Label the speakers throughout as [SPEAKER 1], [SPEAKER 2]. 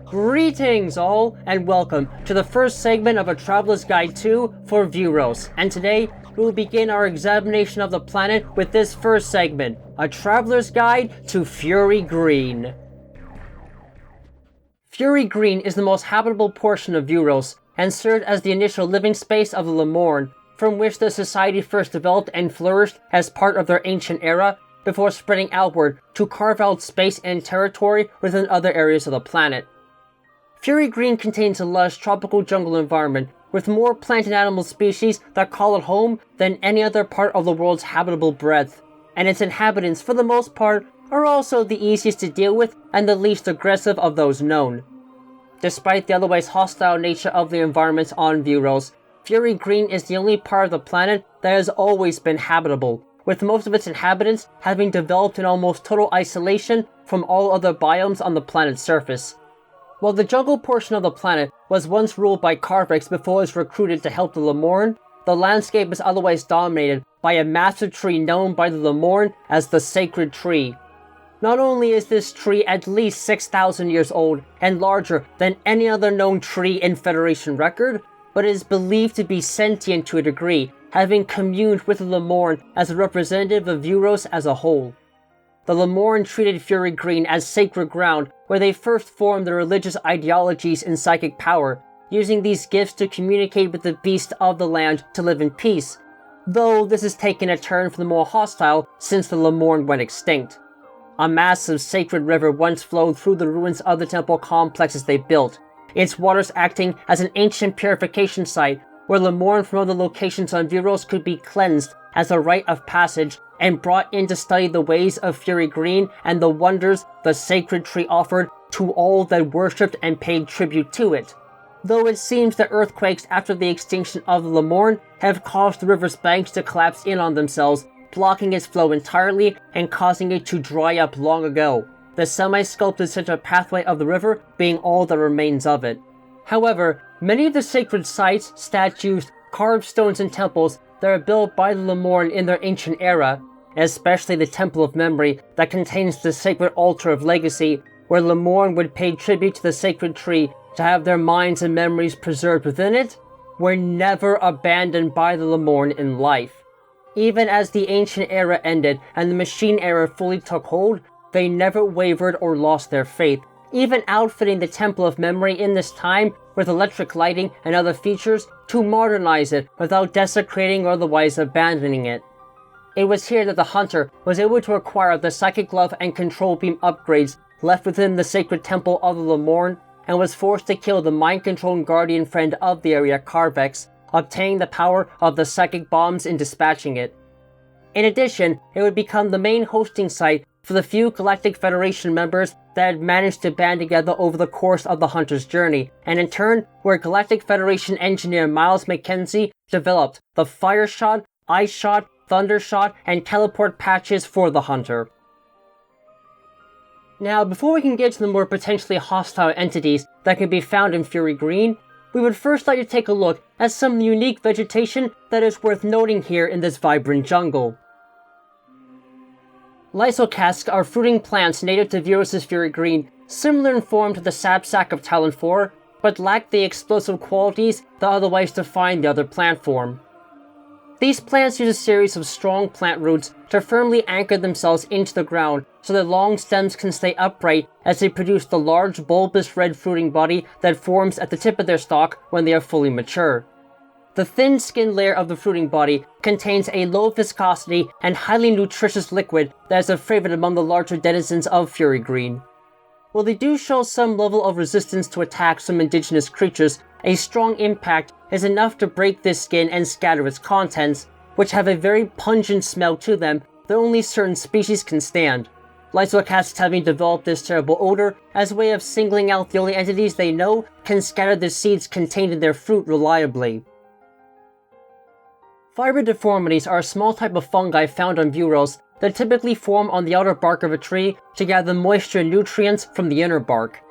[SPEAKER 1] Greetings all, and welcome to the first segment of A Traveler's Guide 2 for Viewros, and today we will begin our examination of the planet with this first segment, A Traveler's Guide to Fury Green. Fury Green is the most habitable portion of Viewros, and served as the initial living space of the Lamorn, from which the society first developed and flourished as part of their ancient era, before spreading outward to carve out space and territory within other areas of the planet. Fury Green contains a lush tropical jungle environment with more plant and animal species that call it home than any other part of the world's habitable breadth, and its inhabitants, for the most part, are also the easiest to deal with and the least aggressive of those known. Despite the otherwise hostile nature of the environments on Viewros, Fury Green is the only part of the planet that has always been habitable, with most of its inhabitants having developed in almost total isolation from all other biomes on the planet's surface. While the jungle portion of the planet was once ruled by Carvex before it was recruited to help the Lamorn, the landscape is otherwise dominated by a massive tree known by the Lamorn as the Sacred Tree. Not only is this tree at least 6,000 years old and larger than any other known tree in Federation record, but it is believed to be sentient to a degree, having communed with the Lamorn as a representative of Viewros as a whole. The Lamorn treated Fury Green as sacred ground where they first formed their religious ideologies and psychic power, using these gifts to communicate with the beasts of the land to live in peace, though this has taken a turn for the more hostile since the Lamorn went extinct. A massive sacred river once flowed through the ruins of the temple complexes they built, its waters acting as an ancient purification site where Lamorn from other locations on Viewros could be cleansed as a rite of passage and brought in to study the ways of Fury Green and the wonders the sacred tree offered to all that worshipped and paid tribute to it. Though it seems that earthquakes after the extinction of the Lamorn have caused the river's banks to collapse in on themselves, blocking its flow entirely and causing it to dry up long ago, the semi-sculpted central pathway of the river being all that remains of it. However, many of the sacred sites, statues, carved stones, and temples that are built by the Lamorn in their ancient era, especially the Temple of Memory that contains the sacred altar of legacy, where Lamorn would pay tribute to the sacred tree to have their minds and memories preserved within it, were never abandoned by the Lamorn in life. Even as the ancient era ended and the machine era fully took hold, they never wavered or lost their faith, even outfitting the Temple of Memory in this time with electric lighting and other features to modernize it without desecrating or otherwise abandoning it. It was here that the Hunter was able to acquire the Psychic Glove and Control Beam upgrades left within the sacred temple of the Lamorn, and was forced to kill the mind-controlled guardian friend of the area, Carvex, obtaining the power of the Psychic Bombs in dispatching it. In addition, it would become the main hosting site for the few Galactic Federation members that had managed to band together over the course of the Hunter's journey, and in turn, where Galactic Federation engineer Miles Mackenzie developed the Fire Shot, Ice Shot, Thunder Shot, and Teleport patches for the Hunter. Now, before we can get to the more potentially hostile entities that can be found in Fury Green, we would first like to take a look at some of the unique vegetation that is worth noting here in this vibrant jungle. Lysocasks are fruiting plants native to Viewros' Fury Green, similar in form to the sapsack of Talon 4, but lack the explosive qualities that otherwise define the other plant form. These plants use a series of strong plant roots to firmly anchor themselves into the ground so their long stems can stay upright as they produce the large bulbous red fruiting body that forms at the tip of their stalk when they are fully mature. The thin skin layer of the fruiting body contains a low viscosity and highly nutritious liquid that is a favorite among the larger denizens of Fury Green. While they do show some level of resistance to attacks from indigenous creatures, a strong impact is enough to break this skin and scatter its contents, which have a very pungent smell to them that only certain species can stand. Lysocasks having developed this terrible odor as a way of singling out the only entities they know can scatter the seeds contained in their fruit reliably. Fiber deformities are a small type of fungi found on Viewros that typically form on the outer bark of a tree to gather moisture and nutrients from the inner bark.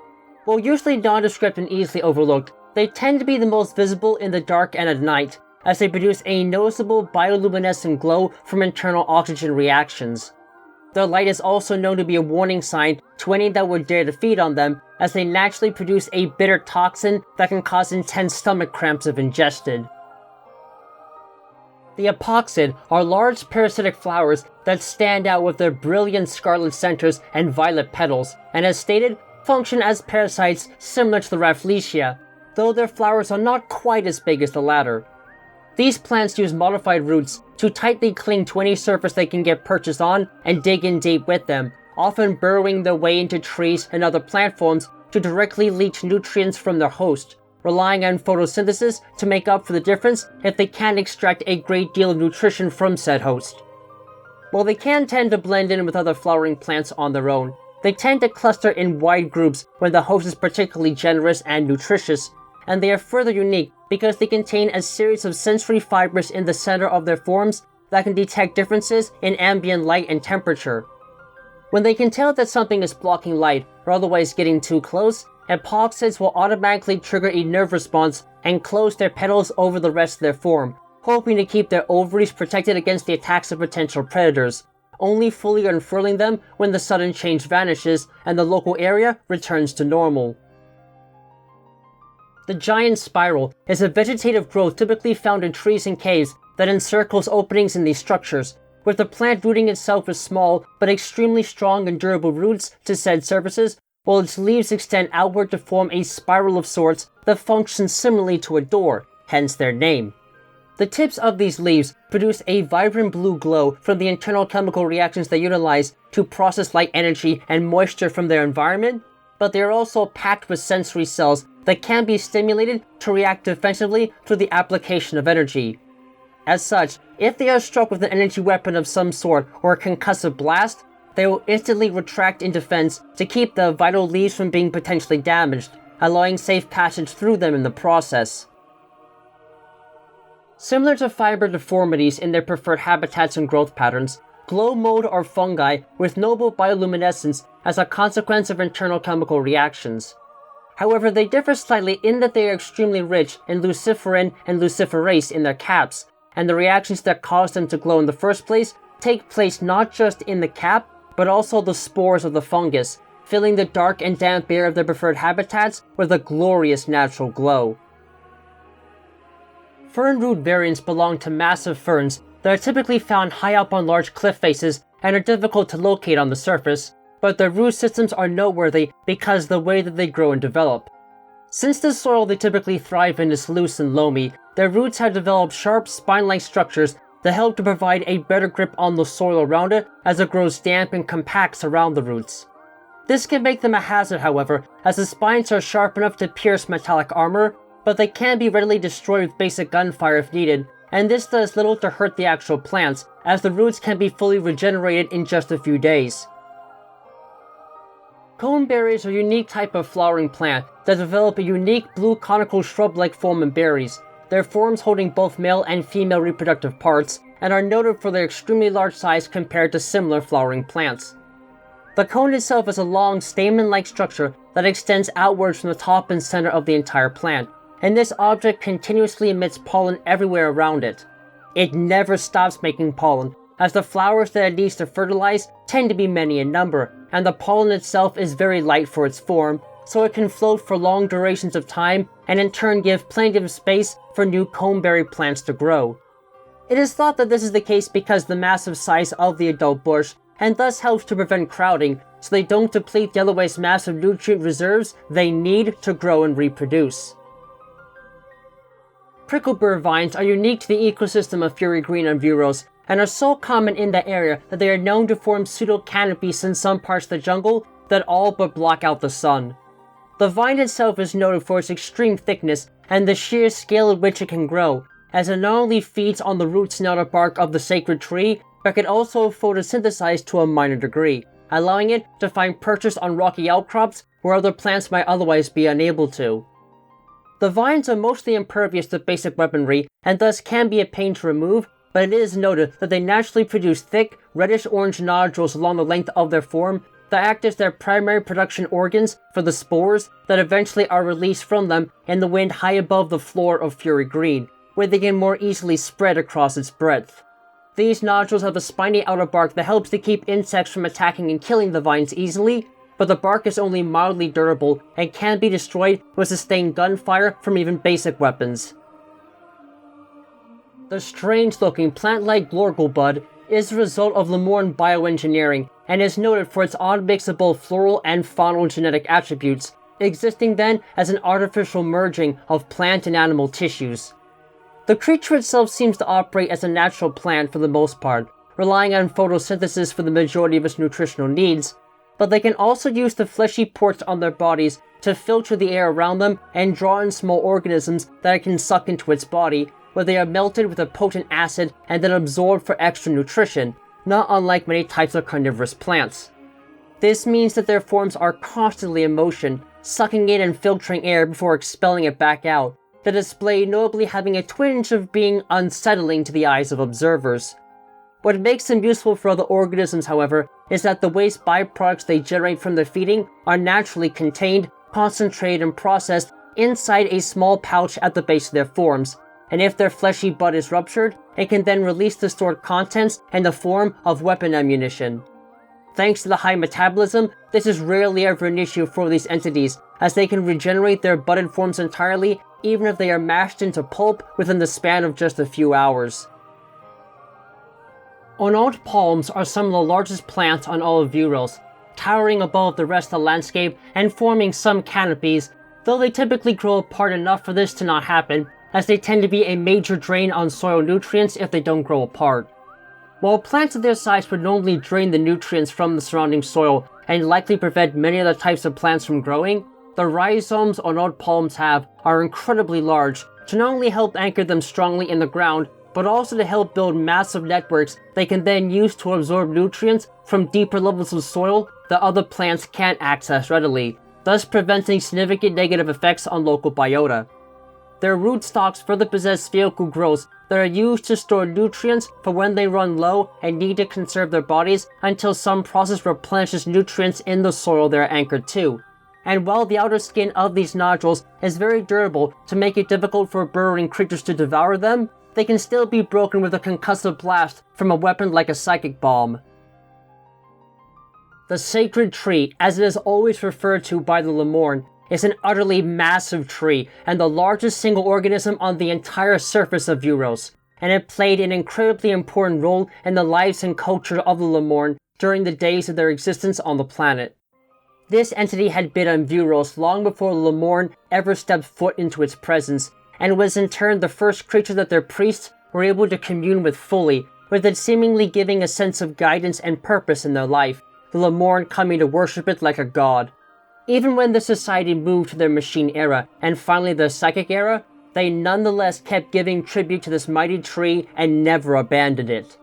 [SPEAKER 1] While usually nondescript and easily overlooked, they tend to be the most visible in the dark and at night, as they produce a noticeable bioluminescent glow from internal oxygen reactions. Their light is also known to be a warning sign to any that would dare to feed on them, as they naturally produce a bitter toxin that can cause intense stomach cramps if ingested. The apoxid are large parasitic flowers that stand out with their brilliant scarlet centers and violet petals, and as stated, function as parasites similar to the Rafflesia, though their flowers are not quite as big as the latter. These plants use modified roots to tightly cling to any surface they can get purchased on and dig in deep with them, often burrowing their way into trees and other plant forms to directly leach nutrients from their host, relying on photosynthesis to make up for the difference if they can't extract a great deal of nutrition from said host. While they can tend to blend in with other flowering plants on their own, they tend to cluster in wide groups when the host is particularly generous and nutritious, and they are further unique because they contain a series of sensory fibers in the center of their forms that can detect differences in ambient light and temperature. When they can tell that something is blocking light or otherwise getting too close, apoxids will automatically trigger a nerve response and close their petals over the rest of their form, hoping to keep their ovaries protected against the attacks of potential predators, only fully unfurling them when the sudden change vanishes and the local area returns to normal. The giant spiral is a vegetative growth typically found in trees and caves that encircles openings in these structures, with the plant rooting itself with small but extremely strong and durable roots to said surfaces, while its leaves extend outward to form a spiral of sorts that functions similarly to a door, hence their name. The tips of these leaves produce a vibrant blue glow from the internal chemical reactions they utilize to process light energy and moisture from their environment, but they are also packed with sensory cells that can be stimulated to react defensively through the application of energy. As such, if they are struck with an energy weapon of some sort or a concussive blast, they will instantly retract in defense to keep the vital leaves from being potentially damaged, allowing safe passage through them in the process. Similar to fiber deformities in their preferred habitats and growth patterns, glow mold are fungi with noble bioluminescence as a consequence of internal chemical reactions. However, they differ slightly in that they are extremely rich in luciferin and luciferase in their caps, and the reactions that cause them to glow in the first place take place not just in the cap, but also the spores of the fungus, filling the dark and damp air of their preferred habitats with a glorious natural glow. Fern root variants belong to massive ferns that are typically found high up on large cliff faces and are difficult to locate on the surface, but their root systems are noteworthy because of the way that they grow and develop. Since the soil they typically thrive in is loose and loamy, their roots have developed sharp spine-like structures that help to provide a better grip on the soil around it as it grows damp and compacts around the roots. This can make them a hazard, however, as the spines are sharp enough to pierce metallic armor, but they can be readily destroyed with basic gunfire if needed, and this does little to hurt the actual plants, as the roots can be fully regenerated in just a few days. Coneberries are a unique type of flowering plant that develop a unique blue conical shrub-like form in berries, their forms holding both male and female reproductive parts, and are noted for their extremely large size compared to similar flowering plants. The cone itself is a long, stamen-like structure that extends outwards from the top and center of the entire plant, and this object continuously emits pollen everywhere around it. It never stops making pollen, as the flowers that it needs to fertilize tend to be many in number, and the pollen itself is very light for its form, so it can float for long durations of time and in turn give plenty of space for new coneberry plants to grow. It is thought that this is the case because of the massive size of the adult bush, and thus helps to prevent crowding, so they don't deplete the otherwise massive nutrient reserves they need to grow and reproduce. Prickleburr vines are unique to the ecosystem of Fury Green and Viewros, and are so common in that area that they are known to form pseudo-canopies in some parts of the jungle that all but block out the sun. The vine itself is noted for its extreme thickness and the sheer scale at which it can grow, as it not only feeds on the roots and outer bark of the sacred tree, but can also photosynthesize to a minor degree, allowing it to find purchase on rocky outcrops where other plants might otherwise be unable to. The vines are mostly impervious to basic weaponry and thus can be a pain to remove, but it is noted that they naturally produce thick, reddish-orange nodules along the length of their form that act as their primary production organs for the spores that eventually are released from them in the wind high above the floor of Fury Green, where they can more easily spread across its breadth. These nodules have a spiny outer bark that helps to keep insects from attacking and killing the vines easily, but the bark is only mildly durable and can be destroyed with sustained gunfire from even basic weapons. The strange-looking plant-like glorgle bud is the result of Lamorn bioengineering and is noted for its odd mix of both floral and faunal genetic attributes, existing then as an artificial merging of plant and animal tissues. The creature itself seems to operate as a natural plant for the most part, relying on photosynthesis for the majority of its nutritional needs, but they can also use the fleshy ports on their bodies to filter the air around them and draw in small organisms that it can suck into its body, where they are melted with a potent acid and then absorbed for extra nutrition, not unlike many types of carnivorous plants. This means that their forms are constantly in motion, sucking in and filtering air before expelling it back out, the display notably having a twinge of being unsettling to the eyes of observers. What makes them useful for other organisms, however, is that the waste byproducts they generate from their feeding are naturally contained, concentrated, and processed inside a small pouch at the base of their forms, and if their fleshy bud is ruptured, it can then release the stored contents in the form of weapon ammunition. Thanks to the high metabolism, this is rarely ever an issue for these entities, as they can regenerate their budded forms entirely, even if they are mashed into pulp within the span of just a few hours. Ornate palms are some of the largest plants on all of Viewros, towering above the rest of the landscape and forming some canopies, though they typically grow apart enough for this to not happen, as they tend to be a major drain on soil nutrients if they don't grow apart. While plants of their size would normally drain the nutrients from the surrounding soil and likely prevent many other types of plants from growing, the rhizomes ornate palms have are incredibly large to not only help anchor them strongly in the ground, but also to help build massive networks they can then use to absorb nutrients from deeper levels of soil that other plants can't access readily, thus preventing significant negative effects on local biota. Their rootstocks further possess spherical growths that are used to store nutrients for when they run low and need to conserve their bodies until some process replenishes nutrients in the soil they are anchored to. And while the outer skin of these nodules is very durable to make it difficult for burrowing creatures to devour them, they can still be broken with a concussive blast from a weapon like a psychic bomb. The sacred tree, as it is always referred to by the Lamorn, is an utterly massive tree and the largest single organism on the entire surface of Viewros, and it played an incredibly important role in the lives and culture of the Lamorn during the days of their existence on the planet. This entity had been on Viewros long before the Lamorn ever stepped foot into its presence, and was in turn the first creature that their priests were able to commune with fully, with it seemingly giving a sense of guidance and purpose in their life, the Lamorn coming to worship it like a god. Even when the society moved to their machine era, and finally their psychic era, they nonetheless kept giving tribute to this mighty tree and never abandoned it.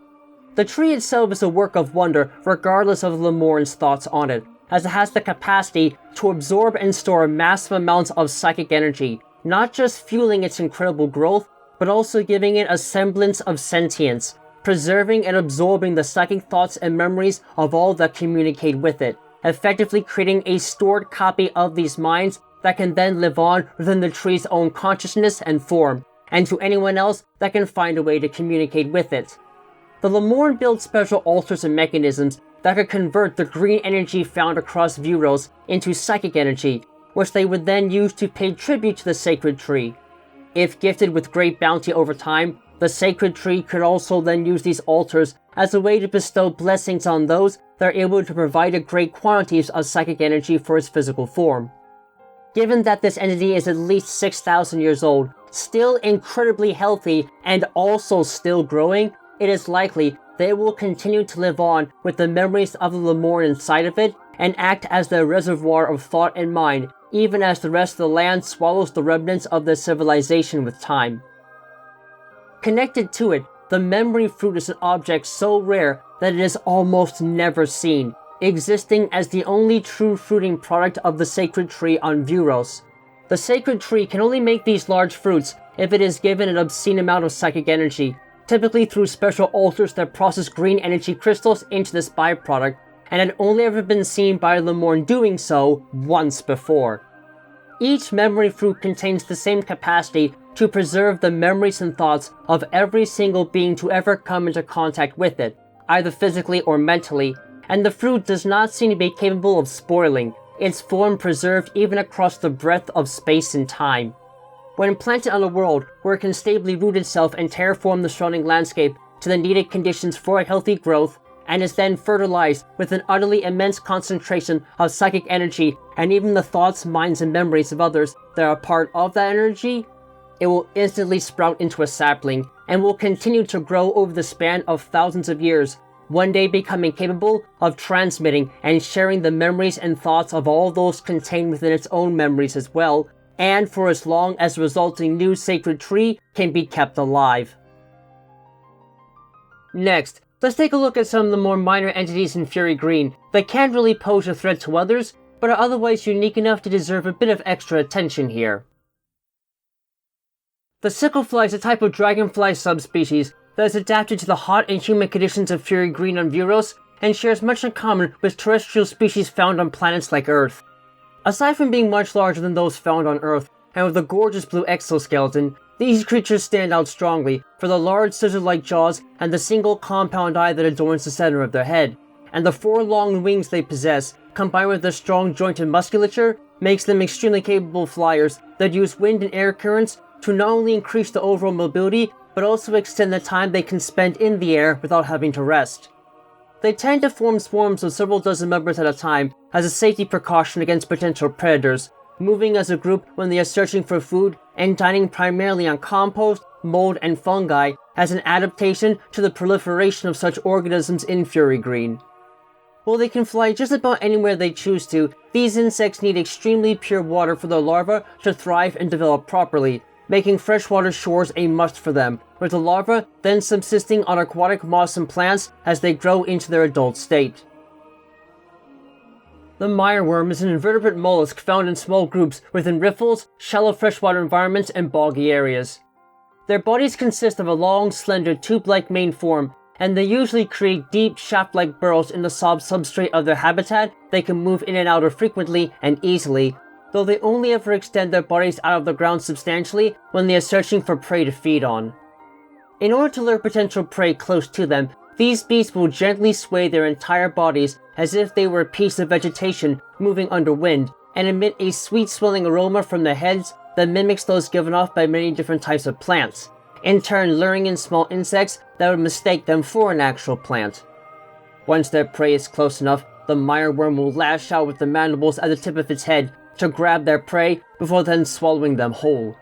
[SPEAKER 1] The tree itself is a work of wonder regardless of Lamorn's thoughts on it, as it has the capacity to absorb and store massive amounts of psychic energy, not just fueling its incredible growth, but also giving it a semblance of sentience, preserving and absorbing the psychic thoughts and memories of all that communicate with it, effectively creating a stored copy of these minds that can then live on within the tree's own consciousness and form, and to anyone else that can find a way to communicate with it. The Lamorn built special altars and mechanisms that could convert the green energy found across Viewros into psychic energy, which they would then use to pay tribute to the sacred tree. If gifted with great bounty over time, the sacred tree could also then use these altars as a way to bestow blessings on those that are able to provide great quantities of psychic energy for its physical form. Given that this entity is at least 6,000 years old, still incredibly healthy, and also still growing, it is likely that it will continue to live on with the memories of the Lamorn inside of it and act as their reservoir of thought and mind, even as the rest of the land swallows the remnants of their civilization with time. Connected to it, the memory fruit is an object so rare that it is almost never seen, existing as the only true fruiting product of the sacred tree on Viewros. The sacred tree can only make these large fruits if it is given an obscene amount of psychic energy, typically through special altars that process green energy crystals into this byproduct, and had only ever been seen by Lamorn doing so once before. Each memory fruit contains the same capacity to preserve the memories and thoughts of every single being to ever come into contact with it, either physically or mentally, and the fruit does not seem to be capable of spoiling, its form preserved even across the breadth of space and time. When planted on a world where it can stably root itself and terraform the surrounding landscape to the needed conditions for a healthy growth, and is then fertilized with an utterly immense concentration of psychic energy and even the thoughts, minds, and memories of others that are part of that energy, it will instantly sprout into a sapling and will continue to grow over the span of thousands of years, one day becoming capable of transmitting and sharing the memories and thoughts of all those contained within its own memories as well, and for as long as the resulting new sacred tree can be kept alive. Next, let's take a look at some of the more minor entities in Fury Green that can't really pose a threat to others, but are otherwise unique enough to deserve a bit of extra attention here. The sicklefly is a type of dragonfly subspecies that is adapted to the hot and humid conditions of Fury Green on Viewros and shares much in common with terrestrial species found on planets like Earth. Aside from being much larger than those found on Earth, and with a gorgeous blue exoskeleton, these creatures stand out strongly for the large scissor-like jaws and the single compound eye that adorns the center of their head, and the 4 long wings they possess, combined with their strong jointed musculature, makes them extremely capable flyers that use wind and air currents to not only increase the overall mobility, but also extend the time they can spend in the air without having to rest. They tend to form swarms of several dozen members at a time as a safety precaution against potential predators, moving as a group when they are searching for food and dining primarily on compost, mold, and fungi as an adaptation to the proliferation of such organisms in Fury Green. While they can fly just about anywhere they choose to, these insects need extremely pure water for their larvae to thrive and develop properly, making freshwater shores a must for them, with the larvae then subsisting on aquatic moss and plants as they grow into their adult state. The mireworm is an invertebrate mollusk found in small groups within riffles, shallow freshwater environments, and boggy areas. Their bodies consist of a long, slender, tube-like main form, and they usually create deep, shaft-like burrows in the soft substrate of their habitat they can move in and out of frequently and easily, though they only ever extend their bodies out of the ground substantially when they are searching for prey to feed on. In order to lure potential prey close to them, these beasts will gently sway their entire bodies as if they were a piece of vegetation moving under wind, and emit a sweet swelling aroma from their heads that mimics those given off by many different types of plants, in turn luring in small insects that would mistake them for an actual plant. Once their prey is close enough, the mireworm will lash out with the mandibles at the tip of its head to grab their prey before then swallowing them whole.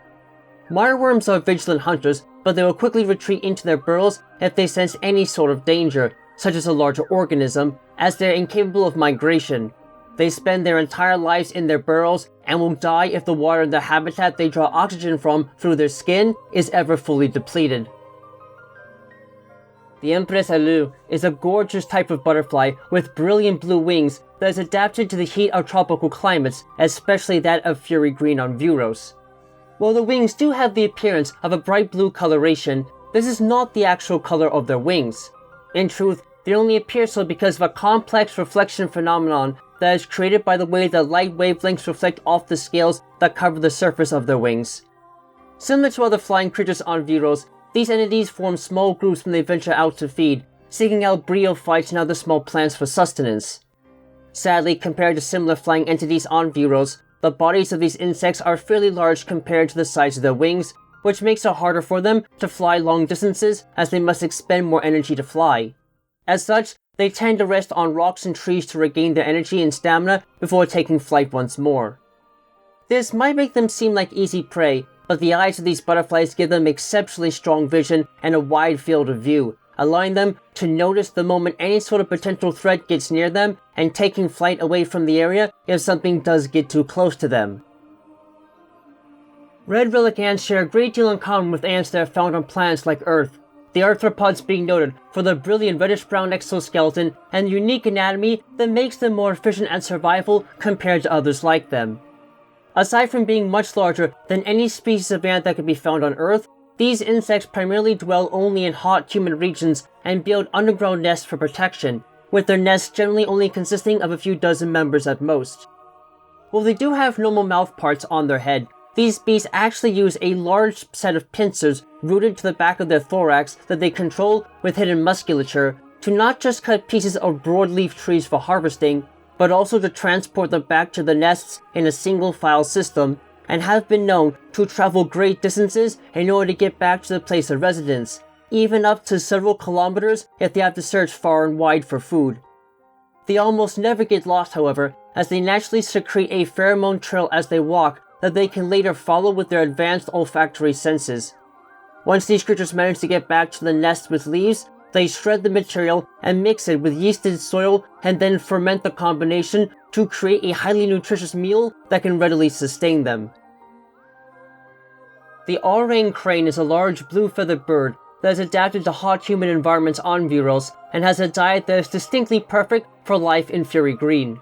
[SPEAKER 1] Mireworms are vigilant hunters, but they will quickly retreat into their burrows if they sense any sort of danger, such as a larger organism, as they are incapable of migration. They spend their entire lives in their burrows and will die if the water in the habitat they draw oxygen from through their skin is ever fully depleted. The Empress Alu is a gorgeous type of butterfly with brilliant blue wings that is adapted to the heat of tropical climates, especially that of Fury Green on Viewros. While the wings do have the appearance of a bright blue coloration, this is not the actual color of their wings. In truth, they only appear so because of a complex reflection phenomenon that is created by the way that light wavelengths reflect off the scales that cover the surface of their wings. Similar to other flying creatures on Viewros, these entities form small groups when they venture out to feed, seeking out bryophytes and other small plants for sustenance. Sadly, compared to similar flying entities on Viewros, the bodies of these insects are fairly large compared to the size of their wings, which makes it harder for them to fly long distances as they must expend more energy to fly. As such, they tend to rest on rocks and trees to regain their energy and stamina before taking flight once more. This might make them seem like easy prey, but the eyes of these butterflies give them exceptionally strong vision and a wide field of view, allowing them to notice the moment any sort of potential threat gets near them and taking flight away from the area if something does get too close to them. Red relic ants share a great deal in common with ants that are found on planets like Earth, the arthropods being noted for their brilliant reddish-brown exoskeleton and unique anatomy that makes them more efficient at survival compared to others like them. Aside from being much larger than any species of ant that can be found on Earth, these insects primarily dwell only in hot, humid regions and build underground nests for protection, with their nests generally only consisting of a few dozen members at most. While they do have normal mouth parts on their head, These beasts actually use a large set of pincers rooted to the back of their thorax that they control with hidden musculature to not just cut pieces of broadleaf trees for harvesting, but also to transport them back to the nests in a single file system, and have been known to travel great distances in order to get back to the place of residence, even up to several kilometers if they have to search far and wide for food. They almost never get lost, however, as they naturally secrete a pheromone trail as they walk that they can later follow with their advanced olfactory senses. Once these creatures manage to get back to the nest with leaves, they shred the material and mix it with yeasted soil and then ferment the combination to create a highly nutritious meal that can readily sustain them. The orang crane is a large blue-feathered bird that is adapted to hot, humid environments on Viewros and has a diet that is distinctly perfect for life in Fury Green.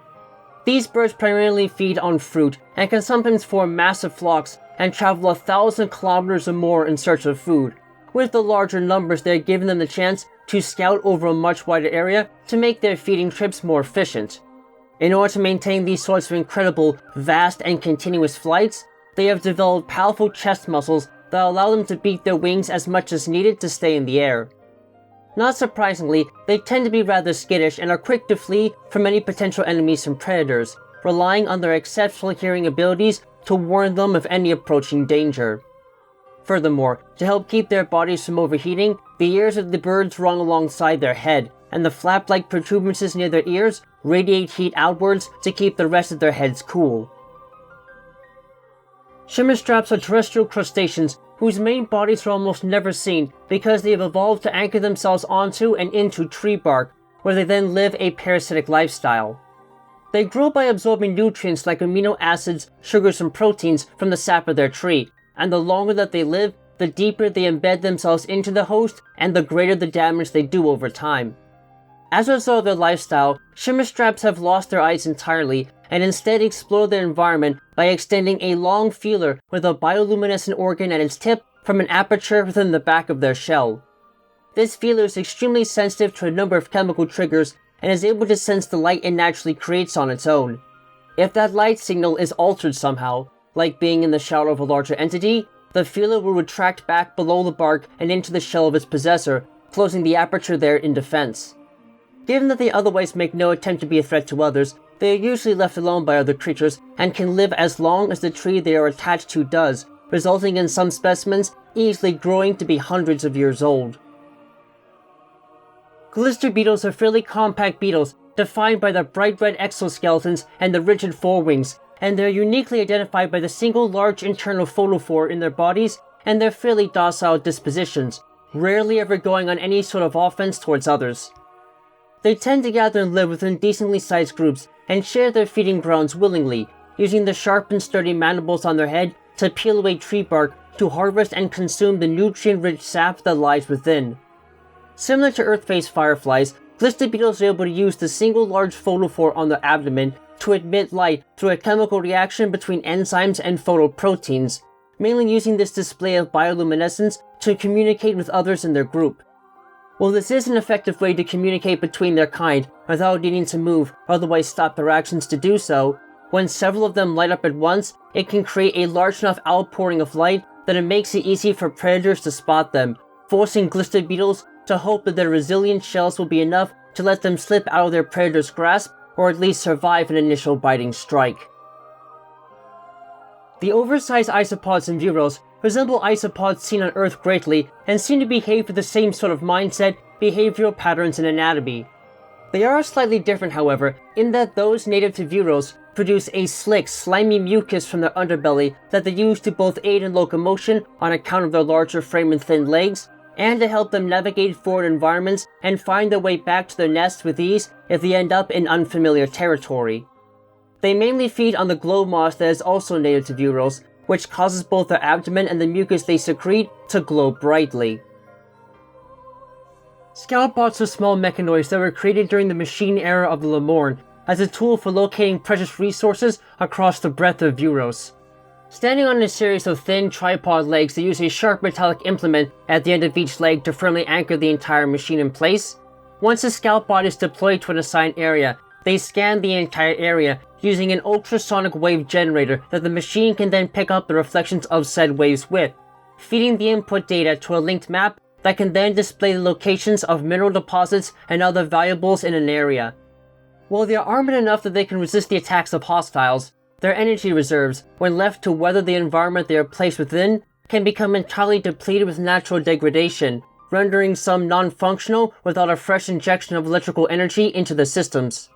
[SPEAKER 1] These birds primarily feed on fruit and can sometimes form massive flocks and travel 1,000 kilometers or more in search of food. With the larger numbers, they are given them the chance to scout over a much wider area to make their feeding trips more efficient. In order to maintain these sorts of incredible, vast, and continuous flights, they have developed powerful chest muscles that allow them to beat their wings as much as needed to stay in the air. Not surprisingly, they tend to be rather skittish and are quick to flee from any potential enemies and predators, relying on their exceptional hearing abilities to warn them of any approaching danger. Furthermore, to help keep their bodies from overheating, the ears of the birds run alongside their head, and the flap-like protuberances near their ears radiate heat outwards to keep the rest of their heads cool. Shimmerstraps are terrestrial crustaceans whose main bodies are almost never seen because they have evolved to anchor themselves onto and into tree bark, where they then live a parasitic lifestyle. They grow by absorbing nutrients like amino acids, sugars, and proteins from the sap of their tree, and the longer that they live, the deeper they embed themselves into the host and the greater the damage they do over time. As a result of their lifestyle, shimmerstraps have lost their eyes entirely and instead explore their environment by extending a long feeler with a bioluminescent organ at its tip from an aperture within the back of their shell. This feeler is extremely sensitive to a number of chemical triggers and is able to sense the light it naturally creates on its own. If that light signal is altered somehow, like being in the shadow of a larger entity, the feeler will retract back below the bark and into the shell of its possessor, closing the aperture there in defense. Given that they otherwise make no attempt to be a threat to others, they are usually left alone by other creatures and can live as long as the tree they are attached to does, resulting in some specimens easily growing to be hundreds of years old. Glister beetles are fairly compact beetles, defined by their bright red exoskeletons and the rigid forewings, and they are uniquely identified by the single large internal photophore in their bodies and their fairly docile dispositions, rarely ever going on any sort of offense towards others. They tend to gather and live within decently sized groups and share their feeding grounds willingly, using the sharp and sturdy mandibles on their head to peel away tree bark to harvest and consume the nutrient-rich sap that lies within. Similar to earth-faced fireflies, glister beetles are able to use the single large photophore on their abdomen to emit light through a chemical reaction between enzymes and photoproteins, mainly using this display of bioluminescence to communicate with others in their group. While this is an effective way to communicate between their kind without needing to move or otherwise stop their actions to do so, when several of them light up at once, it can create a large enough outpouring of light that it makes it easy for predators to spot them, forcing glister beetles to hope that their resilient shells will be enough to let them slip out of their predator's grasp or at least survive an initial biting strike. The oversized isopods in Viewros resemble isopods seen on Earth greatly and seem to behave with the same sort of mindset, behavioral patterns, and anatomy. They are slightly different, however, in that those native to Viewros produce a slick, slimy mucus from their underbelly that they use to both aid in locomotion on account of their larger frame and thin legs, and to help them navigate forward environments and find their way back to their nests with ease if they end up in unfamiliar territory. They mainly feed on the glow moss that is also native to Viewros, which causes both their abdomen and the mucus they secrete to glow brightly. Scoutbots are small mechanoids that were created during the machine era of the Lamorn as a tool for locating precious resources across the breadth of Viewros. Standing on a series of thin tripod legs that use a sharp metallic implement at the end of each leg to firmly anchor the entire machine in place, once a scoutbot is deployed to an assigned area, They scan the entire area using an ultrasonic wave generator that the machine can then pick up the reflections of said waves with, feeding the input data to a linked map that can then display the locations of mineral deposits and other valuables in an area. While they are armored enough that they can resist the attacks of hostiles, their energy reserves, when left to weather the environment they are placed within, can become entirely depleted with natural degradation, rendering some non-functional without a fresh injection of electrical energy into the systems.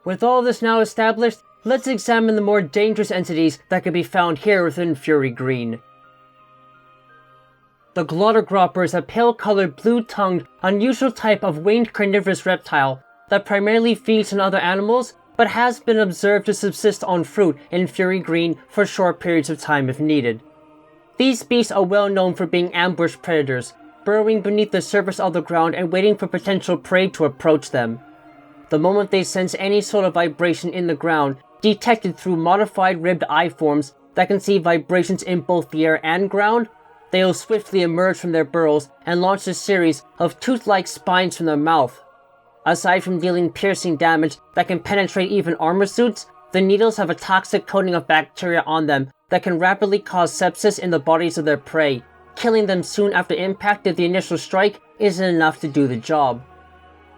[SPEAKER 1] With all this now established, let's examine the more dangerous entities that can be found here within Fury Green. The glottergropper is a pale-colored, blue-tongued, unusual type of winged carnivorous reptile that primarily feeds on other animals, but has been observed to subsist on fruit in Fury Green for short periods of time if needed. These beasts are well known for being ambush predators, burrowing beneath the surface of the ground and waiting for potential prey to approach them. The moment they sense any sort of vibration in the ground, detected through modified ribbed eye forms that can see vibrations in both the air and ground, they will swiftly emerge from their burrows and launch a series of tooth-like spines from their mouth. Aside from dealing piercing damage that can penetrate even armor suits, the needles have a toxic coating of bacteria on them that can rapidly cause sepsis in the bodies of their prey. Killing them soon after impact if the initial strike isn't enough to do the job.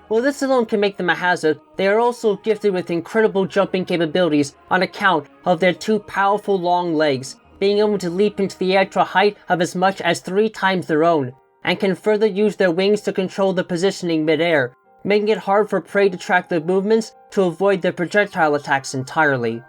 [SPEAKER 1] While this alone can make them a hazard, they are also gifted with incredible jumping capabilities on account of their two powerful long legs, being able to leap into the air to a height of as much as 3 times their own, and can further use their wings to control the positioning mid-air, making it hard for prey to track their movements to avoid their projectile attacks entirely.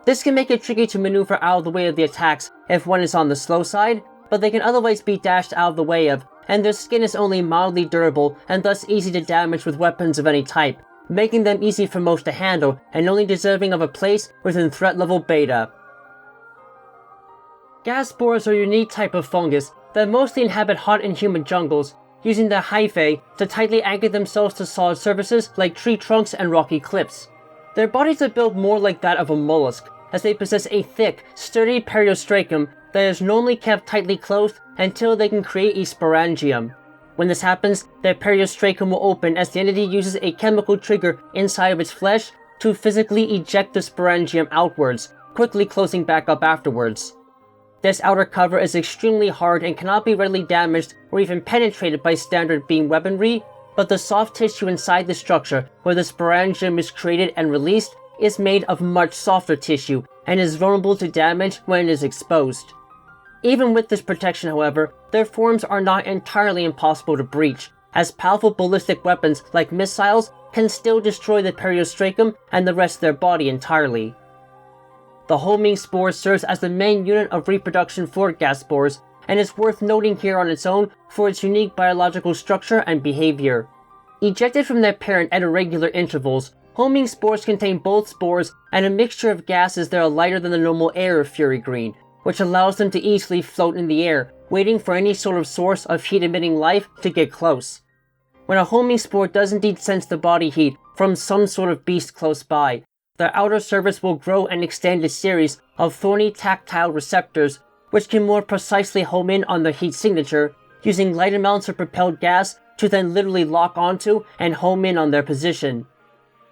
[SPEAKER 1] This can make it tricky to maneuver out of the way of the attacks if one is on the slow side, but they can otherwise be dashed out of the way of, and their skin is only mildly durable and thus easy to damage with weapons of any type, making them easy for most to handle and only deserving of a place within threat level beta. Gas spores are a unique type of fungus that mostly inhabit hot and humid jungles, using their hyphae to tightly anchor themselves to solid surfaces like tree trunks and rocky cliffs. Their bodies are built more like that of a mollusk, as they possess a thick, sturdy periostracum that is normally kept tightly closed until they can create a sporangium. When this happens, their periostracum will open as the entity uses a chemical trigger inside of its flesh to physically eject the sporangium outwards, quickly closing back up afterwards. This outer cover is extremely hard and cannot be readily damaged or even penetrated by standard beam weaponry, but the soft tissue inside the structure where the sporangium is created and released is made of much softer tissue and is vulnerable to damage when it is exposed. Even with this protection, however, their forms are not entirely impossible to breach, as powerful ballistic weapons like missiles can still destroy the periostracum and the rest of their body entirely. The homing spore serves as the main unit of reproduction for gas spores, and is worth noting here on its own for its unique biological structure and behavior. Ejected from their parent at irregular intervals, homing spores contain both spores and a mixture of gases that are lighter than the normal air of Fury Green, which allows them to easily float in the air, waiting for any sort of source of heat-emitting life to get close. When a homing spore does indeed sense the body heat from some sort of beast close by, their outer surface will grow and extend a series of thorny tactile receptors which can more precisely home in on their heat signature, using light amounts of propelled gas to then literally lock onto and home in on their position.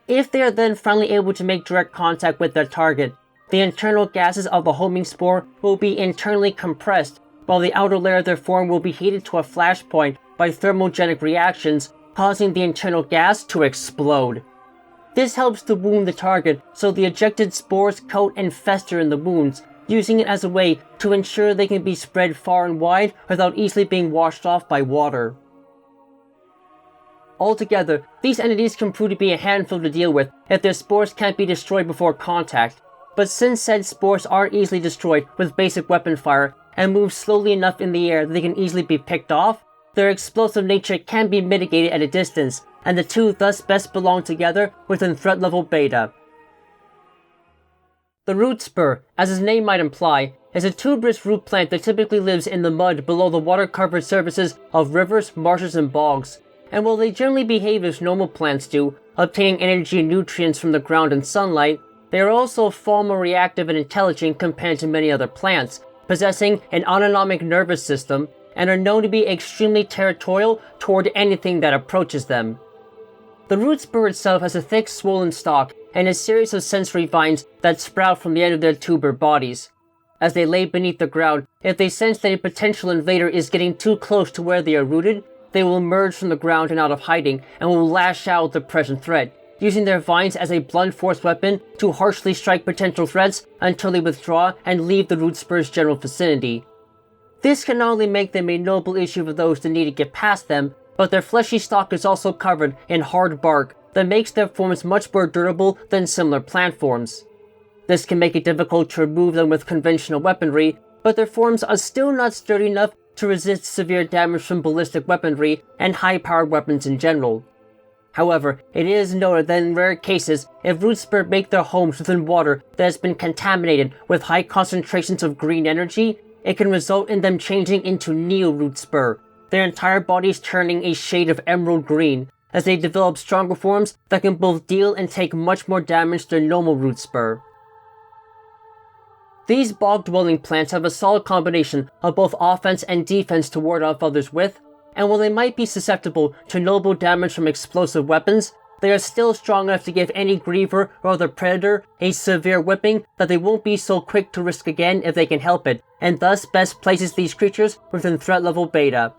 [SPEAKER 1] If they are then finally able to make direct contact with their target, the internal gases of the homing spore will be internally compressed, while the outer layer of their form will be heated to a flashpoint by thermogenic reactions, causing the internal gas to explode. This helps to wound the target so the ejected spores coat and fester in the wounds, using it as a way to ensure they can be spread far and wide without easily being washed off by water. Altogether, these entities can prove to be a handful to deal with if their spores can't be destroyed before contact, but since said spores are easily destroyed with basic weapon fire and move slowly enough in the air that they can easily be picked off, their explosive nature can be mitigated at a distance, and the two thus best belong together within threat level beta. The root spur, as its name might imply, is a tuberous root plant that typically lives in the mud below the water-covered surfaces of rivers, marshes, and bogs, and while they generally behave as normal plants do, obtaining energy and nutrients from the ground and sunlight, they are also far more reactive and intelligent compared to many other plants, possessing an autonomic nervous system, and are known to be extremely territorial toward anything that approaches them. The root spur itself has a thick swollen stalk and a series of sensory vines that sprout from the end of their tuber bodies. As they lay beneath the ground, if they sense that a potential invader is getting too close to where they are rooted, they will emerge from the ground and out of hiding and will lash out at the present threat, using their vines as a blunt force weapon to harshly strike potential threats until they withdraw and leave the root spur's general vicinity. This can not only make them a noble issue for those that need to get past them, but their fleshy stalk is also covered in hard bark that makes their forms much more durable than similar plant forms. This can make it difficult to remove them with conventional weaponry, but their forms are still not sturdy enough to resist severe damage from ballistic weaponry and high-powered weapons in general. However, it is noted that in rare cases, if root spur make their homes within water that has been contaminated with high concentrations of green energy, it can result in them changing into neo-root spur, their entire bodies turning a shade of emerald green, as they develop stronger forms that can both deal and take much more damage than normal root spur. These bog-dwelling plants have a solid combination of both offense and defense to ward off others with, and while they might be susceptible to notable damage from explosive weapons, they are still strong enough to give any griever or other predator a severe whipping that they won't be so quick to risk again if they can help it, and thus best places these creatures within threat level beta.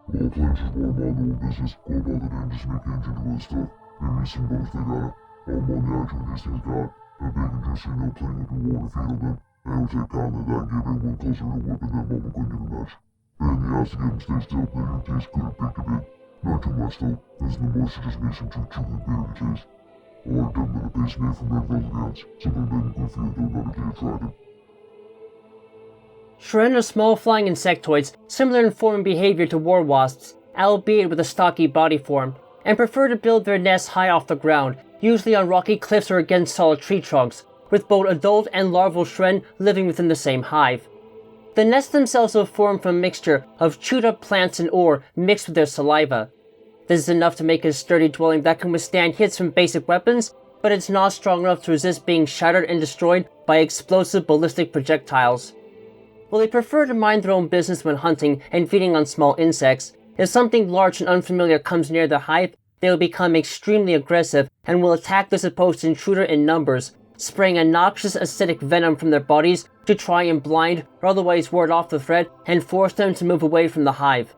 [SPEAKER 2] All plants is more about the business, all about the dangerous make engine to stuff. Maybe some both they got it. All about the action these things got. And they can just say no playing with the water feed them. And would take on that and give everyone closer to whipping them up and couldn't even match. And the ass to get them stay still, they don't taste good or picked a bit. Not too much though, as the moisture just makes them too chewy and bitter to taste. I like them that a base made from red elegance. Something made them good for you though not if they attractive.
[SPEAKER 1] Shren are small flying insectoids, similar in form and behavior to war wasps, albeit with a stocky body form, and prefer to build their nests high off the ground, usually on rocky cliffs or against solid tree trunks, with both adult and larval Shren living within the same hive. The nests themselves are formed from a mixture of chewed up plants and ore mixed with their saliva. This is enough to make a sturdy dwelling that can withstand hits from basic weapons, but it's not strong enough to resist being shattered and destroyed by explosive ballistic projectiles. While they prefer to mind their own business when hunting and feeding on small insects, if something large and unfamiliar comes near their hive, they will become extremely aggressive and will attack the supposed intruder in numbers, spraying a noxious acidic venom from their bodies to try and blind or otherwise ward off the threat and force them to move away from the hive.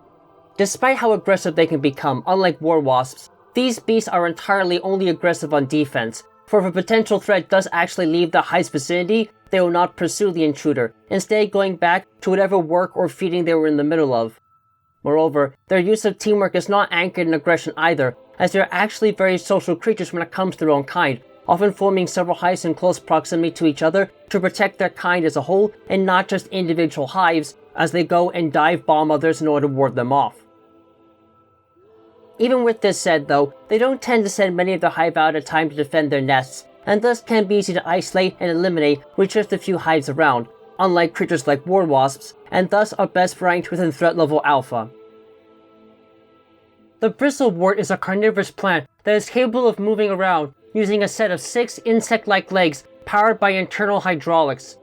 [SPEAKER 1] Despite how aggressive they can become, unlike war wasps, these beasts are entirely only aggressive on defense, for if a potential threat does actually leave the hive's vicinity, they will not pursue the intruder, instead going back to whatever work or feeding they were in the middle of. Moreover, their use of teamwork is not anchored in aggression either, as they are actually very social creatures when it comes to their own kind, often forming several hives in close proximity to each other to protect their kind as a whole and not just individual hives as they go and dive bomb others in order to ward them off. Even with this said though, they don't tend to send many of their hive out at a time to defend their nests, and thus can be easy to isolate and eliminate with just a few hives around, unlike creatures like war wasps, and thus are best ranked within threat level alpha. The bristlewort is a carnivorous plant that is capable of moving around using a set of 6 insect-like legs powered by internal hydraulics.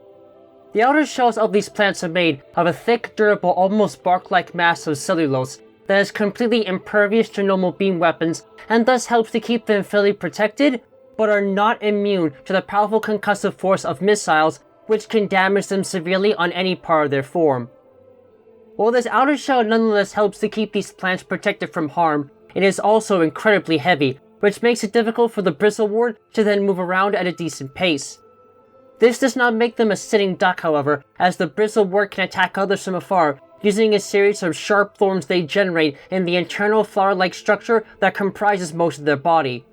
[SPEAKER 1] The outer shells of these plants are made of a thick, durable, almost bark-like mass of cellulose that is completely impervious to normal beam weapons and thus helps to keep them fairly protected, but are not immune to the powerful concussive force of missiles which can damage them severely on any part of their form. While this outer shell nonetheless helps to keep these plants protected from harm, it is also incredibly heavy, which makes it difficult for the bristlewort to then move around at a decent pace. This does not make them a sitting duck, however, as the bristlewort can attack others from afar, using a series of sharp thorns they generate in the internal flower-like structure that comprises most of their body.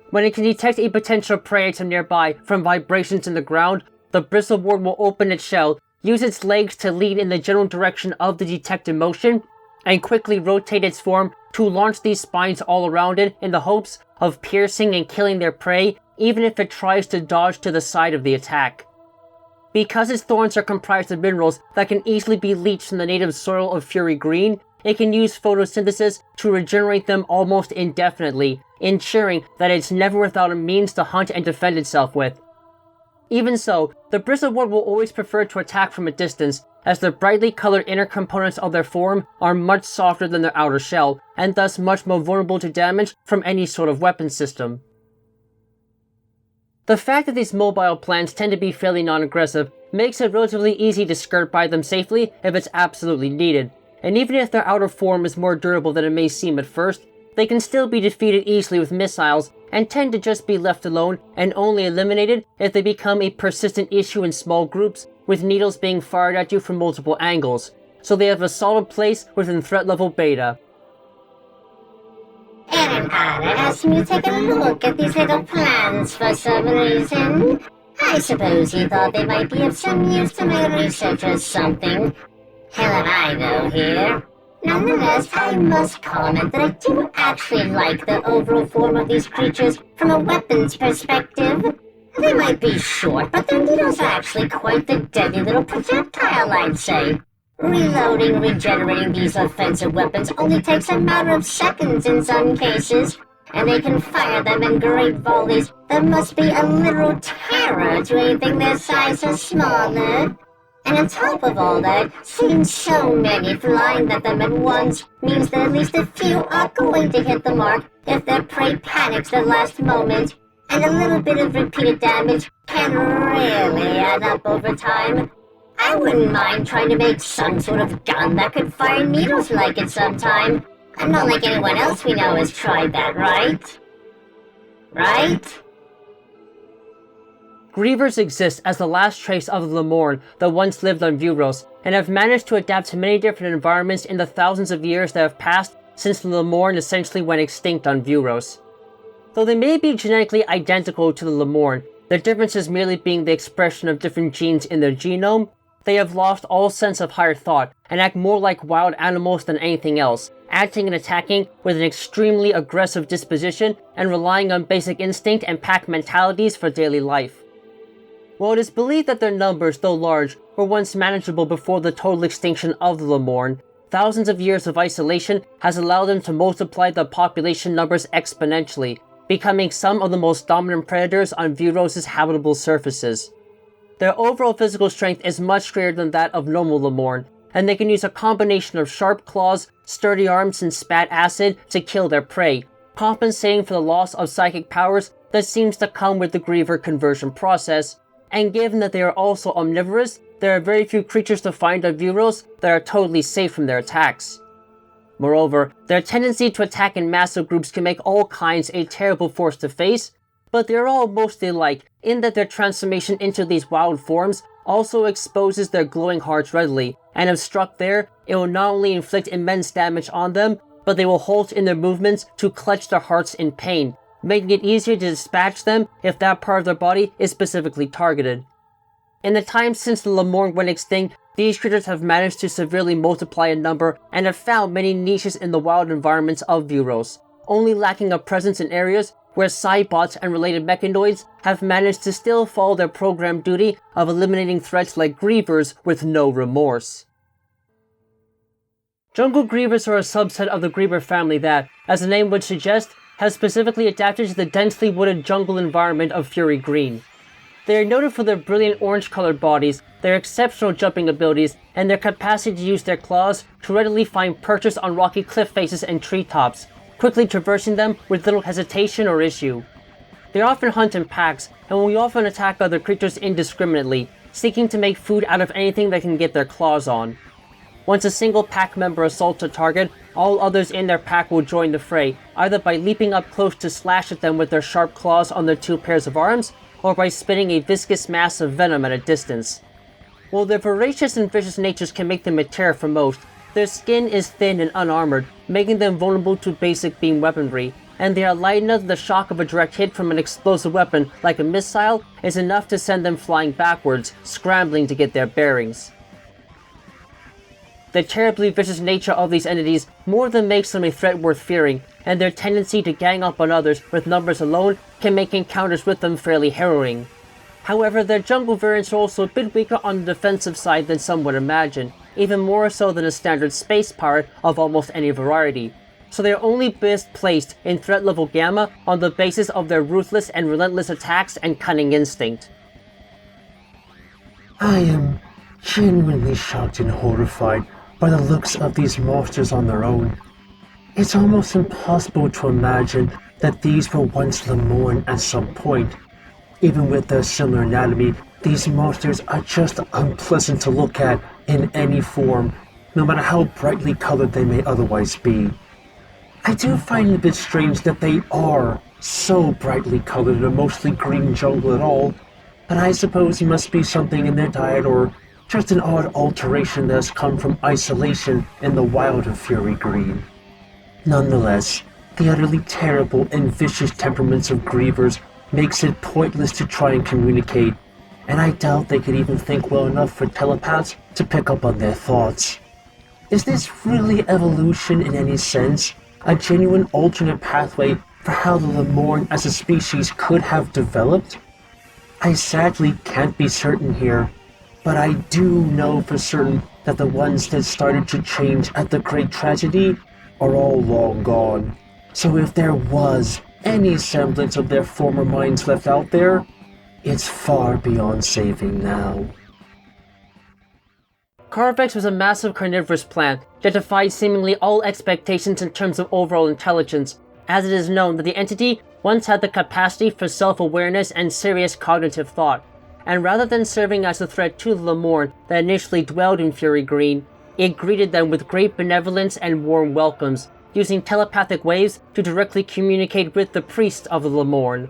[SPEAKER 1] When it can detect a potential prey item nearby from vibrations in the ground, the bristlewort will open its shell, use its legs to lead in the general direction of the detected motion, and quickly rotate its form to launch these spines all around it in the hopes of piercing and killing their prey, even if it tries to dodge to the side of the attack. Because its thorns are comprised of minerals that can easily be leached from the native soil of Fury Green, it can use photosynthesis to regenerate them almost indefinitely, ensuring that it's never without a means to hunt and defend itself with. Even so, the bristlewort will always prefer to attack from a distance, as the brightly colored inner components of their form are much softer than their outer shell, and thus much more vulnerable to damage from any sort of weapon system. The fact that these mobile plants tend to be fairly non-aggressive makes it relatively easy to skirt by them safely if it's absolutely needed, and even if their outer form is more durable than it may seem at first, they can still be defeated easily with missiles and tend to just be left alone and only eliminated if they become a persistent issue in small groups with needles being fired at you from multiple angles, so they have a solid place within threat level beta.
[SPEAKER 3] Aaron asked me to take a look at these little plants for some reason. I suppose he thought they might be of some use to my research or something. Hell if I know here. Nonetheless, I must comment that I do actually like the overall form of these creatures from a weapons perspective. They might be short, but their needles are actually quite the deadly little projectile, I'd say. Reloading and regenerating these offensive weapons only takes a matter of seconds in some cases, and they can fire them in great volleys that must be a literal terror to anything their size or smaller. And on top of all that, seeing so many flying at them at once means that at least a few are going to hit the mark if their prey panics at the last moment, and a little bit of repeated damage can really add up over time. I wouldn't mind trying to make some sort of gun that could fire needles like it sometime. And not like anyone else we know has tried that, right? Right?
[SPEAKER 1] Grievers exist as the last trace of the Lamorn that once lived on Viewros, and have managed to adapt to many different environments in the thousands of years that have passed since the Lamorn essentially went extinct on Viewros. Though they may be genetically identical to the Lamorn, their differences merely being the expression of different genes in their genome, they have lost all sense of higher thought and act more like wild animals than anything else, acting and attacking with an extremely aggressive disposition and relying on basic instinct and pack mentalities for daily life. While it is believed that their numbers, though large, were once manageable before the total extinction of the Lamorn, thousands of years of isolation has allowed them to multiply the population numbers exponentially, becoming some of the most dominant predators on Viewros' habitable surfaces. Their overall physical strength is much greater than that of normal Lamorn, and they can use a combination of sharp claws, sturdy arms, and spat acid to kill their prey, compensating for the loss of psychic powers that seems to come with the Griever conversion process. And given that they are also omnivorous, there are very few creatures to find on Viewros that are totally safe from their attacks. Moreover, their tendency to attack in massive groups can make all kinds a terrible force to face, but they are all mostly alike in that their transformation into these wild forms also exposes their glowing hearts readily, and if struck there, it will not only inflict immense damage on them, but they will halt in their movements to clutch their hearts in pain, making it easier to dispatch them if that part of their body is specifically targeted. In the time since the Lamorn went extinct, these creatures have managed to severely multiply in number and have found many niches in the wild environments of Viewros, only lacking a presence in areas where Cybots and related mechanoids have managed to still follow their programmed duty of eliminating threats like Grievers with no remorse. Jungle Grievers are a subset of the Griever family that, as the name would suggest, has specifically adapted to the densely wooded jungle environment of Fury Green. They are noted for their brilliant orange-colored bodies, their exceptional jumping abilities, and their capacity to use their claws to readily find purchase on rocky cliff faces and treetops, quickly traversing them with little hesitation or issue. They often hunt in packs, and will often attack other creatures indiscriminately, seeking to make food out of anything they can get their claws on. Once a single pack member assaults a target, all others in their pack will join the fray, either by leaping up close to slash at them with their sharp claws on their two pairs of arms, or by spitting a viscous mass of venom at a distance. While their voracious and vicious natures can make them a terror for most, their skin is thin and unarmored, making them vulnerable to basic beam weaponry, and they are light enough that the shock of a direct hit from an explosive weapon like a missile is enough to send them flying backwards, scrambling to get their bearings. The terribly vicious nature of these entities more than makes them a threat worth fearing, and their tendency to gang up on others with numbers alone can make encounters with them fairly harrowing. However, their jungle variants are also a bit weaker on the defensive side than some would imagine, even more so than a standard space pirate of almost any variety. So they are only best placed in threat level Gamma on the basis of their ruthless and relentless attacks and cunning instinct.
[SPEAKER 4] I am genuinely shocked and horrified by the looks of these monsters on their own. It's almost impossible to imagine that these were once Lamorn at some point. Even with their similar anatomy, these monsters are just unpleasant to look at in any form, no matter how brightly colored they may otherwise be. I do find it a bit strange that they are so brightly colored in a mostly green jungle at all, but I suppose it must be something in their diet or just an odd alteration that has come from isolation in the wild of Fury Green. Nonetheless, the utterly terrible and vicious temperaments of grievers makes it pointless to try and communicate, and I doubt they could even think well enough for telepaths to pick up on their thoughts. Is this really evolution in any sense? A genuine alternate pathway for how the Lamorn as a species could have developed? I sadly can't be certain here, but I do know for certain that the ones that started to change at the Great Tragedy are all long gone. So if there was any semblance of their former minds left out there, it's far beyond saving now.
[SPEAKER 1] Carvex was a massive carnivorous plant that defied seemingly all expectations in terms of overall intelligence, as it is known that the entity once had the capacity for self-awareness and serious cognitive thought, and rather than serving as a threat to the Lamorn that initially dwelled in Fury Green, it greeted them with great benevolence and warm welcomes, using telepathic waves to directly communicate with the priests of the Lamorn.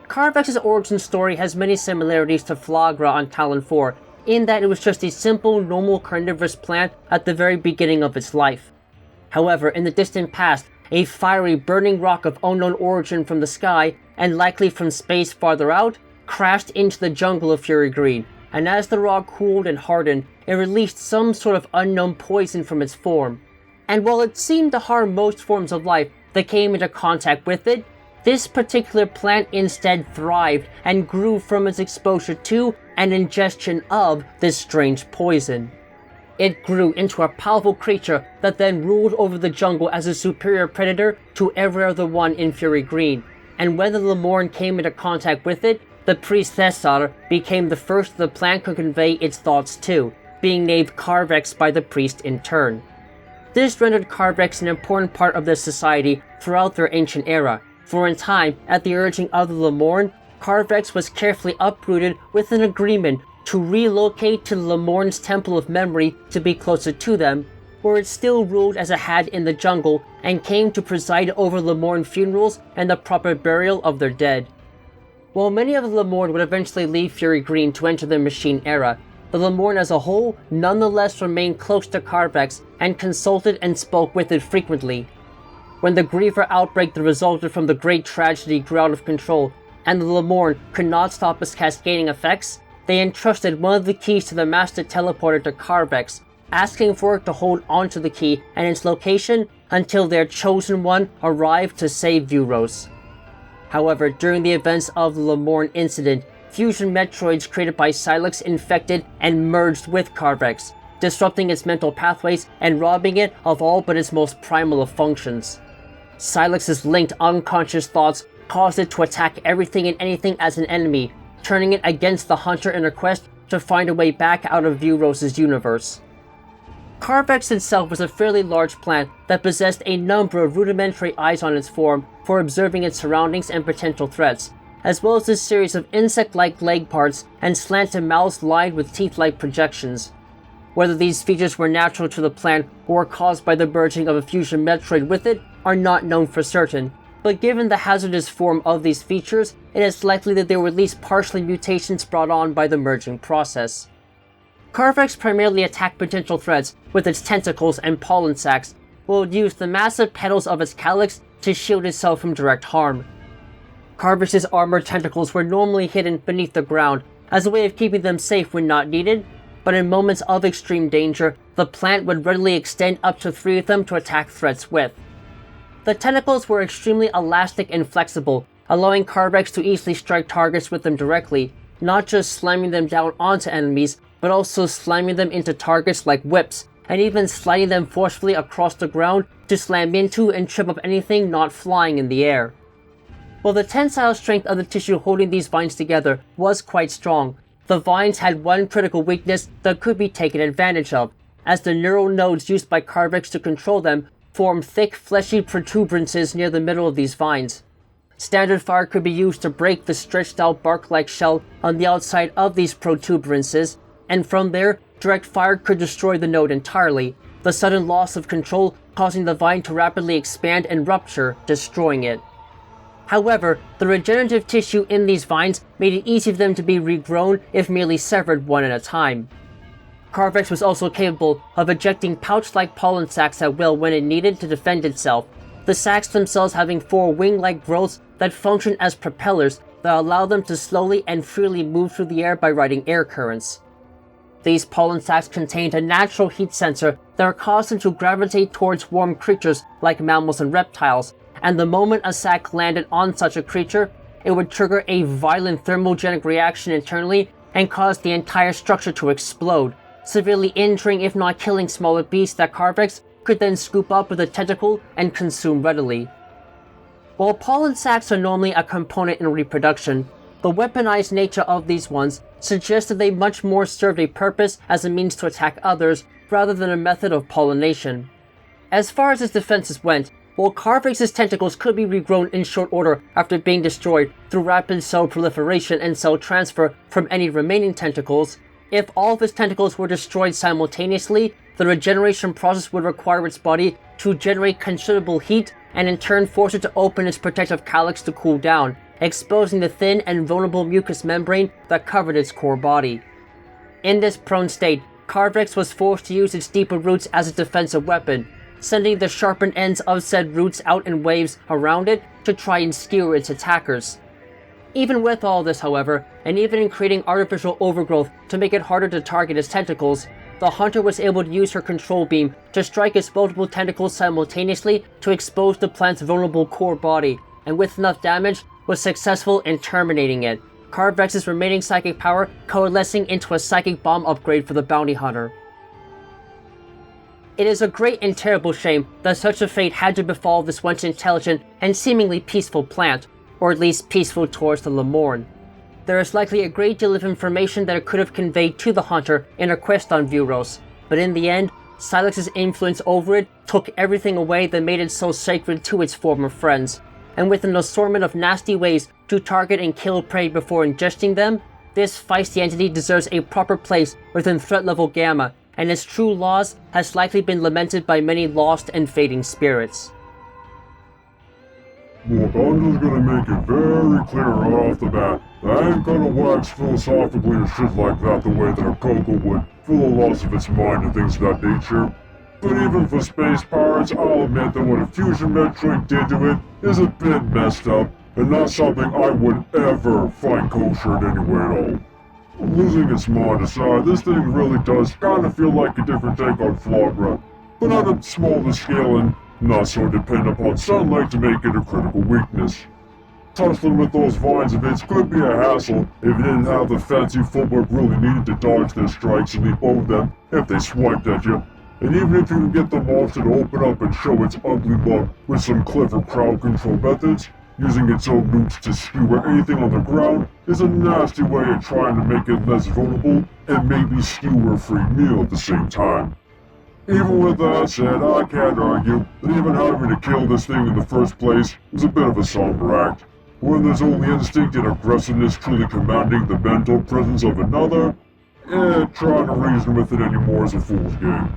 [SPEAKER 1] Carvex's origin story has many similarities to Flagra on Talon 4, in that it was just a simple, normal carnivorous plant at the very beginning of its life. However, in the distant past, a fiery, burning rock of unknown origin from the sky, and likely from space farther out, crashed into the jungle of Fury Green, and as the rock cooled and hardened, it released some sort of unknown poison from its form. And while it seemed to harm most forms of life that came into contact with it, this particular plant instead thrived and grew from its exposure to and ingestion of this strange poison. It grew into a powerful creature that then ruled over the jungle as a superior predator to every other one in Fury Green, and when the Lamorn came into contact with it, the priest Thessar became the first the plant could convey its thoughts to, being named Carvex by the priest in turn. This rendered Carvex an important part of their society throughout their ancient era, for in time, at the urging of the Lamorn, Carvex was carefully uprooted with an agreement to relocate to the Lamorn's Temple of Memory to be closer to them, where it still ruled as it had in the jungle and came to preside over Lamorn funerals and the proper burial of their dead. While many of the Lamorn would eventually leave Fury Green to enter the Machine Era, the Lamorn as a whole nonetheless remained close to Carvex and consulted and spoke with it frequently. When the Griever outbreak that resulted from the Great Tragedy grew out of control, and the Lamorn could not stop its cascading effects, they entrusted one of the keys to the Master Teleporter to Carvex, asking for it to hold onto the key and its location until their chosen one arrived to save Viewros. However, during the events of the Lamorn incident, fusion Metroids created by Silex infected and merged with Carvex, disrupting its mental pathways and robbing it of all but its most primal of functions. Silex's linked unconscious thoughts caused it to attack everything and anything as an enemy, turning it against the Hunter in a quest to find a way back out of Viewros' universe. Carvex itself was a fairly large plant that possessed a number of rudimentary eyes on its form for observing its surroundings and potential threats, as well as a series of insect-like leg parts and slanted mouths lined with teeth-like projections. Whether these features were natural to the plant or caused by the merging of a fusion Metroid with it are not known for certain, but given the hazardous form of these features, it is likely that they were at least partially mutations brought on by the merging process. Carvex primarily attacked potential threats with its tentacles and pollen sacs, while it used the massive petals of its calyx to shield itself from direct harm. Carvex's armored tentacles were normally hidden beneath the ground as a way of keeping them safe when not needed, but in moments of extreme danger, the plant would readily extend up to 3 of them to attack threats with. The tentacles were extremely elastic and flexible, allowing Carvex to easily strike targets with them directly, not just slamming them down onto enemies, but also slamming them into targets like whips, and even sliding them forcefully across the ground to slam into and trip up anything not flying in the air. While the tensile strength of the tissue holding these vines together was quite strong, The vines had one critical weakness that could be taken advantage of, as the neural nodes used by Carvex to control them formed thick, fleshy protuberances near the middle of these vines. Standard fire could be used to break the stretched-out bark-like shell on the outside of these protuberances, and from there, direct fire could destroy the node entirely, the sudden loss of control causing the vine to rapidly expand and rupture, destroying it. However, the regenerative tissue in these vines made it easy for them to be regrown if merely severed one at a time. Carvex was also capable of ejecting pouch-like pollen sacs at will when it needed to defend itself, the sacs themselves having 4 wing-like growths that function as propellers that allow them to slowly and freely move through the air by riding air currents. These pollen sacs contained a natural heat sensor that caused them to gravitate towards warm creatures like mammals and reptiles, and the moment a sac landed on such a creature, it would trigger a violent thermogenic reaction internally and cause the entire structure to explode, severely injuring if not killing smaller beasts that Carvex could then scoop up with a tentacle and consume readily. While pollen sacs are normally a component in reproduction, the weaponized nature of these ones suggests that they much more served a purpose as a means to attack others rather than a method of pollination. As far as its defenses went, while Carvex's tentacles could be regrown in short order after being destroyed through rapid cell proliferation and cell transfer from any remaining tentacles, if all of its tentacles were destroyed simultaneously, the regeneration process would require its body to generate considerable heat and in turn force it to open its protective calyx to cool down, exposing the thin and vulnerable mucous membrane that covered its core body. In this prone state, Carvex was forced to use its deeper roots as a defensive weapon, sending the sharpened ends of said roots out in waves around it to try and skewer its attackers. Even with all this, however, and even in creating artificial overgrowth to make it harder to target its tentacles, the hunter was able to use her control beam to strike its multiple tentacles simultaneously to expose the plant's vulnerable core body, and with enough damage, was successful in terminating it, Carvex's remaining psychic power coalescing into a psychic bomb upgrade for the bounty hunter. It is a great and terrible shame that such a fate had to befall this once intelligent and seemingly peaceful plant, or at least peaceful towards the Lamorn. There is likely a great deal of information that it could have conveyed to the hunter in her quest on Viewros, but in the end, Silex's influence over it took everything away that made it so sacred to its former friends, and with an assortment of nasty ways to target and kill prey before ingesting them, this feisty entity deserves a proper place within threat level Gamma, and its true laws has likely been lamented by many lost and fading spirits.
[SPEAKER 2] Look, I'm just gonna make it very clear right off the bat. I ain't gonna wax philosophically or shit like that the way that a Coco would, full of loss of its mind and things of that nature. But even for space pirates, I'll admit that what a fusion Metroid did to it is a bit messed up, and not something I would ever find kosher in any way at all. Losing its mind aside, this thing really does kinda feel like a different take on Flagra, but on a smaller scale and not so dependent upon sunlight to make it a critical weakness. Tussling with those vines of its could be a hassle if it didn't have the fancy footwork really needed to dodge their strikes and leap over them if they swiped at you. And even if you can get the monster to open up and show its ugly bug with some clever crowd control methods, using its own nukes to skewer anything on the ground is a nasty way of trying to make it less vulnerable and maybe skewer a free meal at the same time. Even with that said, I can't argue that even having to kill this thing in the first place was a bit of a somber act. When there's only instinct and aggressiveness truly commanding the mental presence of another, trying to reason with it anymore is a fool's game.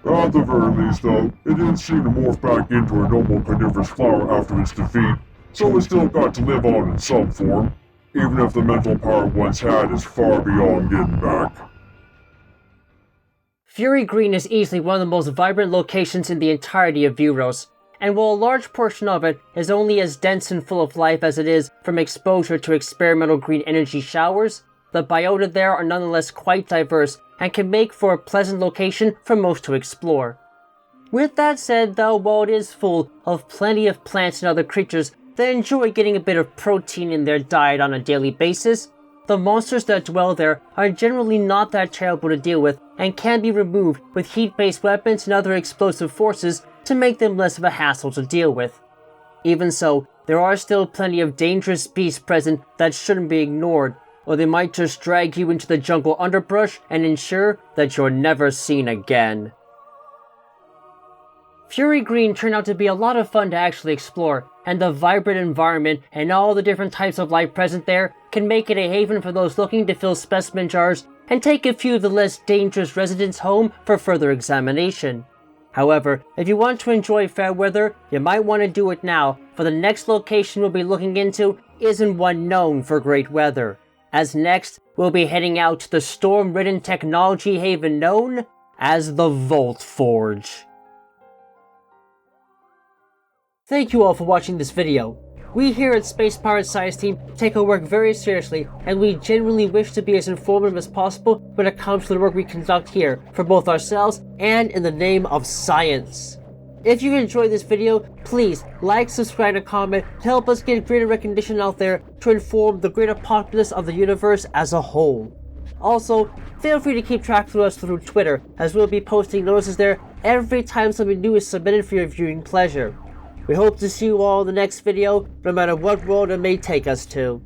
[SPEAKER 2] At the very least, though, it didn't seem to morph back into a normal carnivorous flower after its defeat, so it still got to live on in some form, even if the mental power it once had is far beyond getting back.
[SPEAKER 1] Fury Green is easily one of the most vibrant locations in the entirety of Viewros, and while a large portion of it is only as dense and full of life as it is from exposure to experimental green energy showers, the biota there are nonetheless quite diverse and can make for a pleasant location for most to explore. With that said though, while it is full of plenty of plants and other creatures that enjoy getting a bit of protein in their diet on a daily basis, the monsters that dwell there are generally not that terrible to deal with and can be removed with heat-based weapons and other explosive forces to make them less of a hassle to deal with. Even so, there are still plenty of dangerous beasts present that shouldn't be ignored, or they might just drag you into the jungle underbrush and ensure that you're never seen again. Fury Green turned out to be a lot of fun to actually explore, and the vibrant environment and all the different types of life present there can make it a haven for those looking to fill specimen jars and take a few of the less dangerous residents home for further examination. However, if you want to enjoy fair weather, you might want to do it now, for the next location we'll be looking into isn't one known for great weather. As next, we'll be heading out to the storm-ridden technology haven known as the Vault Forge. Thank you all for watching this video. We here at Space Pirate Science Team take our work very seriously, and we genuinely wish to be as informative as possible when it comes to the work we conduct here, for both ourselves and in the name of science. If you enjoyed this video, please like, subscribe, and comment to help us get greater recognition out there to inform the greater populace of the universe as a whole. Also, feel free to keep track of us through Twitter, as we'll be posting notices there every time something new is submitted for your viewing pleasure. We hope to see you all in the next video, no matter what world it may take us to.